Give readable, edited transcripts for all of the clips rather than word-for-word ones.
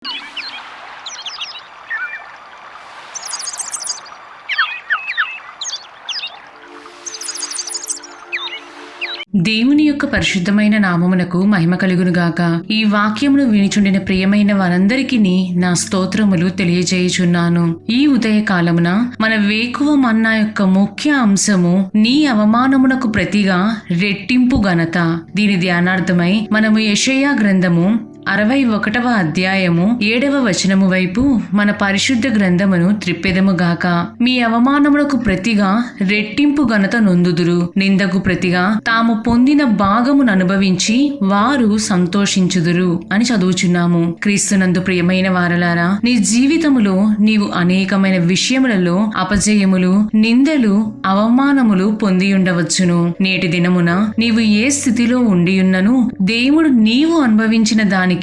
దేవుని యొక్క పరిశుద్ధమైన నామమునకు మహిమ కలుగునుగాక. ఈ వాక్యమును వినిచుండిన ప్రియమైన వారందరికీ నా స్తోత్రములు తెలియజేయుచున్నాను. ఈ ఉదయకాలమున మన వేకువ మన్నా యొక్క ముఖ్య అంశము నీ అవమానమునకు ప్రతిగా రెట్టింపు ఘనత. దీని ధ్యానార్థమై మనము యెషయా గ్రంథము 61వ అధ్యాయము 7వ వచనము వైపు మన పరిశుద్ధ గ్రంథమును త్రిప్పెదముగాక. మీ అవమానములకు ప్రతిగా రెట్టింపు ఘనత నొందుదురు, నిందకు ప్రతిగా తాము పొందిన భాగమును అనుభవించి వారు సంతోషించుదురు అని చదువుచున్నాము. క్రీస్తునందు ప్రియమైన వారలారా, నీ జీవితములో నీవు అనేకమైన విషయములలో అపజయములు, నిందలు, అవమానములు పొంది ఉండవచ్చును. నేటి దినమున నీవు ఏ స్థితిలో ఉండియున్నను దేవుడు నీవు అనుభవించిన దానికి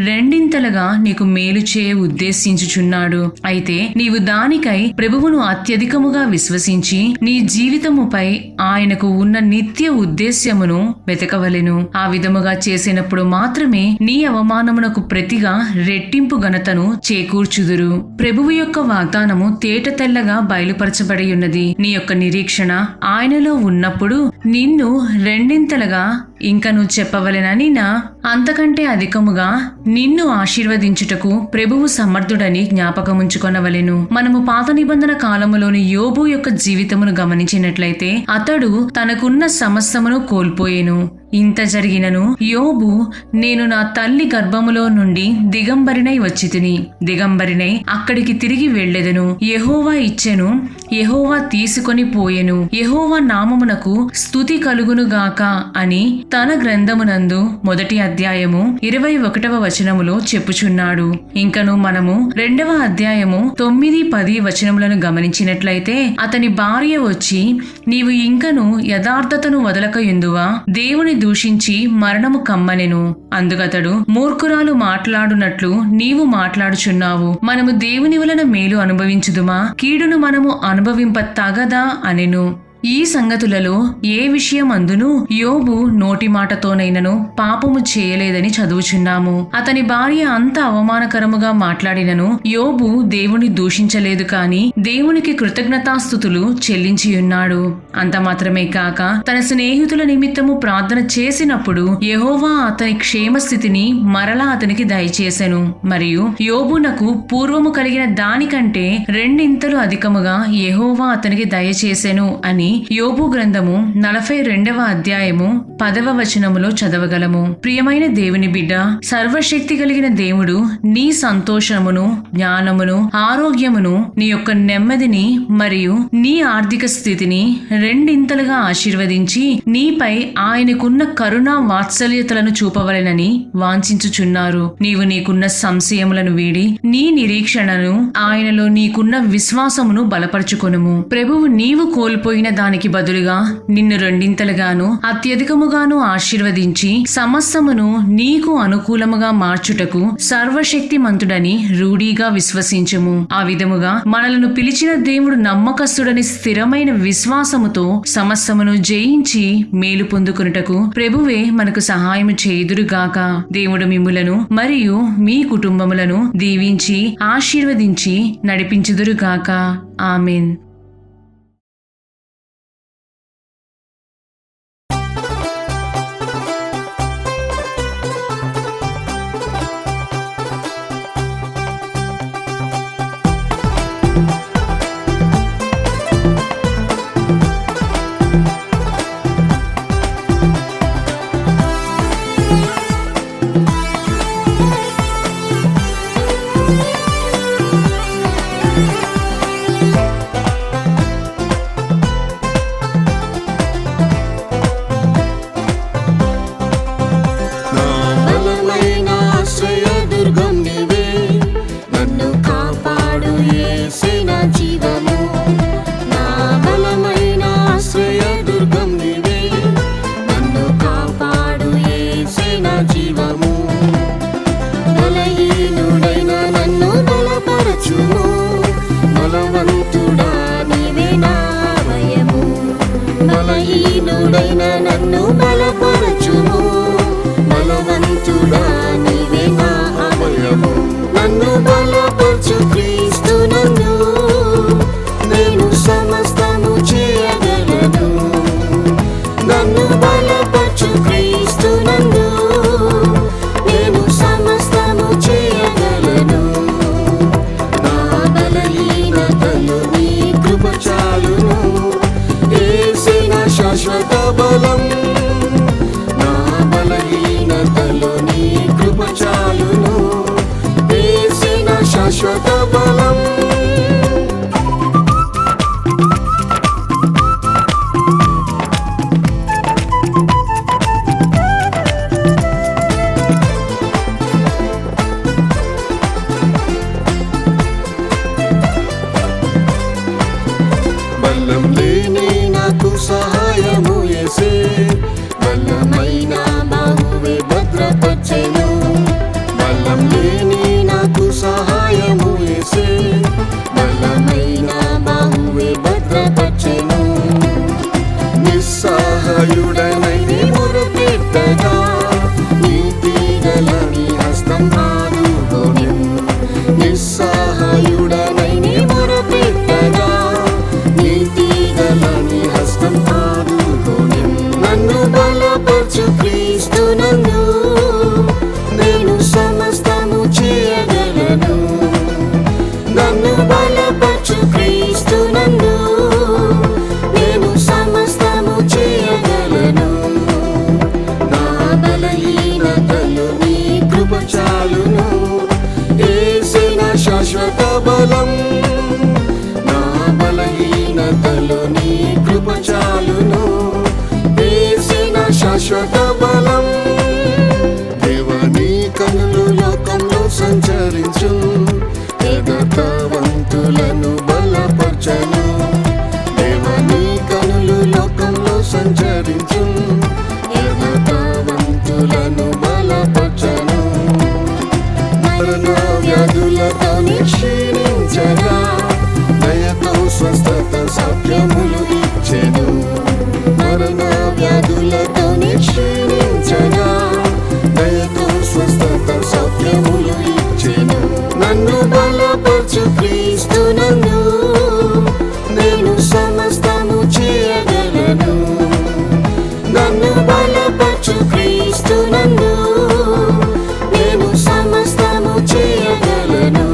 రెండింతలుగా నీకు మేలు చేయ ఉద్దేశించుచున్నాడు. అయితే నీవు దానికై ప్రభువును అత్యధికముగా విశ్వసించి నీ జీవితముపై ఆయనకు ఉన్న నిత్య ఉద్దేశ్యమును వెతకవలెను. ఆ విధముగా చేసినప్పుడు మాత్రమే నీ అవమానమునకు ప్రతిగా రెట్టింపు ఘనతను చేకూర్చుదురు. ప్రభువు యొక్క వాగ్దానము తేట తెల్లగా బయలుపరచబడి ఉన్నది. నీ యొక్క నిరీక్షణ ఆయనలో ఉన్నప్పుడు నిన్ను రెండింతలుగా ఇంకను చెప్పవలెనని అంతకంటే అధికముగా నిన్ను ఆశీర్వదించుటకు ప్రభువు సమర్థుడని జ్ఞాపకముంచుకొనవలెను. మనము పాత నిబంధన కాలములోని యోబు యొక్క జీవితమును గమనించినట్లయితే అతడు తనకున్న సమస్తమును కోల్పోయెను. ఇంత జరిగినను యోబు, నేను నా తల్లి గర్భములో నుండి దిగంబరినై వచ్చితిని, దిగంబరినై అక్కడికి తిరిగి వెళ్ళెదను. యెహోవా ఇచ్చెను, యెహోవా తీసుకొని పోయెను, యెహోవా నామమునకు స్తుతి కలుగునుగాక అని తన గ్రంథమునందు 1వ అధ్యాయము 21వ వచనములో చెప్పుచున్నాడు. ఇంకను మనము 2వ అధ్యాయము 9, 10 వచనములను గమనించినట్లయితే అతని భార్య వచ్చి, నీవు ఇంకను యథార్థతను వదలకయుందువా, దేవుని దూషించి మరణము కమ్మనెను. అందుకతడు, మూర్ఖురాలు మాట్లాడునట్లు నీవు మాట్లాడుచున్నావు, మనము దేవుని వలన మేలు అనుభవించుదుమా, కీడును మనము అనుభవింప తగదా అనెను. ఈ సంగతులలో ఏ విషయం అందును యోబు నోటి మాటతోనైనను పాపము చేయలేదని చదువుచున్నాము. అతని భార్య అంత అవమానకరముగా మాట్లాడినను యోబు దేవుని దూషించలేదు, కాని దేవునికి కృతజ్ఞతాస్తుతులు చెల్లించియున్నాడు. అంత మాత్రమే కాక తన స్నేహితుల నిమిత్తము ప్రార్థన చేసినప్పుడు యెహోవా అతని క్షేమస్థితిని మరలా అతనికి దయచేసెను. మరియు యోబునకు పూర్వము కలిగిన దానికంటే రెండింతలు అధికముగా యెహోవా అతనికి దయచేసెను అని యోబు గ్రంథము 42వ అధ్యాయము 10వ వచనములో చదవగలము. ప్రియమైన దేవుని బిడ్డ, సర్వశక్తి కలిగిన దేవుడు నీ సంతోషమును, జ్ఞానమును, ఆరోగ్యమును, నీ యొక్క నెమ్మదిని మరియు నీ ఆర్థిక స్థితిని రెండింతలుగా ఆశీర్వదించి నీపై ఆయనకున్న కరుణా వాత్సల్యతలను చూపవలెనని వాంఛించుచున్నారు. నీవు నీకున్న సంశయములను వీడి నీ నిరీక్షణను, ఆయనలో నీకున్న విశ్వాసమును బలపరచుకొనుము. ప్రభువు నీవు కోల్పోయిన దానికి బదులుగా నిన్ను రెండింతలుగాను అత్యధికముగాను ఆశీర్వదించి సమస్తమును నీకు అనుకూలముగా మార్చుటకు సర్వశక్తిమంతుడని రూఢీగా విశ్వసించుము. ఆ విధముగా మనలను పిలిచిన దేవుడు నమ్మకస్తుడని స్థిరమైన విశ్వాసముతో సమస్తమును జయించి మేలు పొందుకొనుటకు ప్రభువే మనకు సహాయము చేయుదురుగాక. దేవుడు మిమ్ములను మరియు మీ కుటుంబములను దీవించి ఆశీర్వదించి నడిపించుదురుగాక. ఆమేన్. బలహీనుడైన నన్ను బలపరచుము, బలవంతుడా నీవే నా అభయము. బలపరచు క్రీస్తునందు నేను సమస్తము చేయగలను. నన్ను బలపరచు క్రీస్తునందు నేను సమస్తము చేయగలను. నా బలహీనతలు నీ కృప చాలును. యేసే నా శాశ్వత బలం. నా బలహీనతలు నీ కృప చాలును. యేసే నా శాశ్వత బలం. బలం లేని నాకు సహాయము యేసే. బలమైన బాహువే భద్రపరచెను. బలం లేని నాకు సహాయము యేసే. బలమైన బాహువే భద్రపరచెను. నిస్సహాయుడనై మొరపెట్టగా నీతిగలని హస్తం ఆదుకొనెను. నిస్సహాయుడనై మొరపెట్టగా నీతిగలని హస్తం ఆదుకొనెను. నన్ను బలపరచు క్రీస్తునందు నేను సమస్తము చేయగలను. నన్ను బలపరచు క్రీస్తునందు నేను సమస్తము చేయగలను. నా బలహీనతలు నీ కృప చాలును. యేసే నా శాశ్వత బలం. నా బలహీనతలు నీ కృప చాలును. యేసే నా శాశ్వత బలం. దేవనీ కనులు లోకంలో సంచరించు. యథార్థవంతులను బలపరచను. దేవనీ కనులు లోకంలో సంచరించు. యథార్థవంతులను బలపరచను. మరణ వ్యాధులతో క్షీణించగా దయతో స్వస్థత సౌఖ్యములు ఇచ్చెను. మరణ వ్యాధులతో క్షీణించగా దయతో స్వస్థత సౌఖ్యములు ఇచ్చెను. నన్ను బలపరచు క్రీస్తునందు నేను సమస్తము చేయగలను. నన్ను బలపరచు క్రీస్తునందు నేను సమస్తము చేయగలను.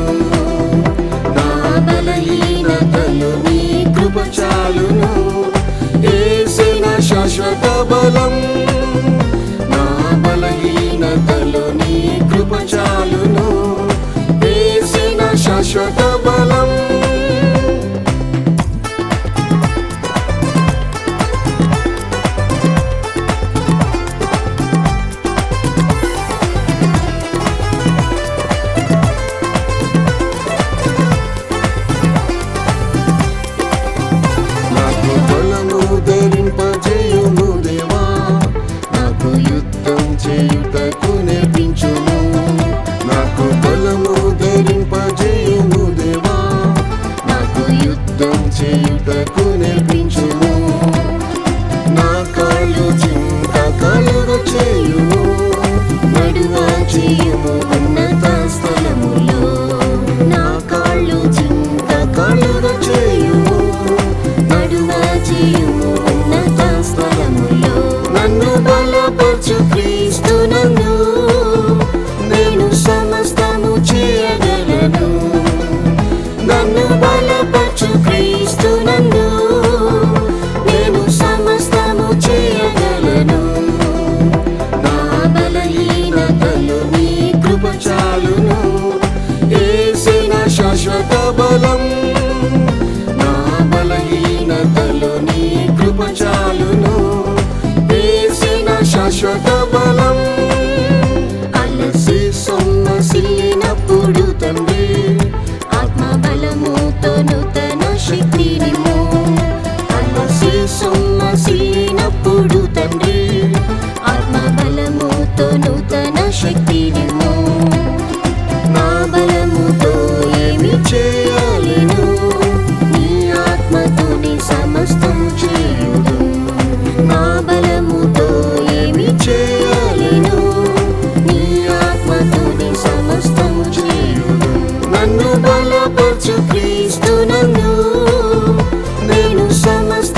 నా బలహీనతలు నీ కృప చాలును. యేసే నా శాశ్వత బలం. నా బలహీనతలు నీ కృప చాలును. యేసే నా శాశ్వత బలం. నాకు బలము ధరింపజేయుము దేవా. నాకు యుద్ధం చేయుటకు నేర్పించుము. నాకు బలము ధరింపజేయుము దేవా. నాకు యుద్ధం చేయుటకు నేర్పించుము. నా కాళ్ళు చింత కలుగ చేయుము. నడువ చేయుము ఉన్నత స్థలములో. నా కాళ్ళు చింత కలుగ చేయుము. నడువ చేయుము ఉన్నత స్థలములో. నన్ను బలపరచు క్రీస్తునందు నేను సమస్తము చేయగలను. నన్ను బలపరచు క్రీస్తునందు నేను సమస్తము చేయగలను. నా బలహీనతలు నీ కృప చాలును. యేసే నా శాశ్వత బలం. నా బలహీనతలు నీ కృప చాలును. యేసే నా శాశ్వత బలం. అలసి సొమ్మసిల్లినప్పుడు తండ్రి ఆత్మబలముతో నూతన శక్తినిమ్ము. అలసి సొమ్మసిల్లినప్పుడు తండ్రి ఆత్మబలముతో నూతన శక్తినిమ్ము. నా బలముతో ఏమి చేయలేను. నన్ను బలపరచు క్రీస్తునందు నేను సమస్త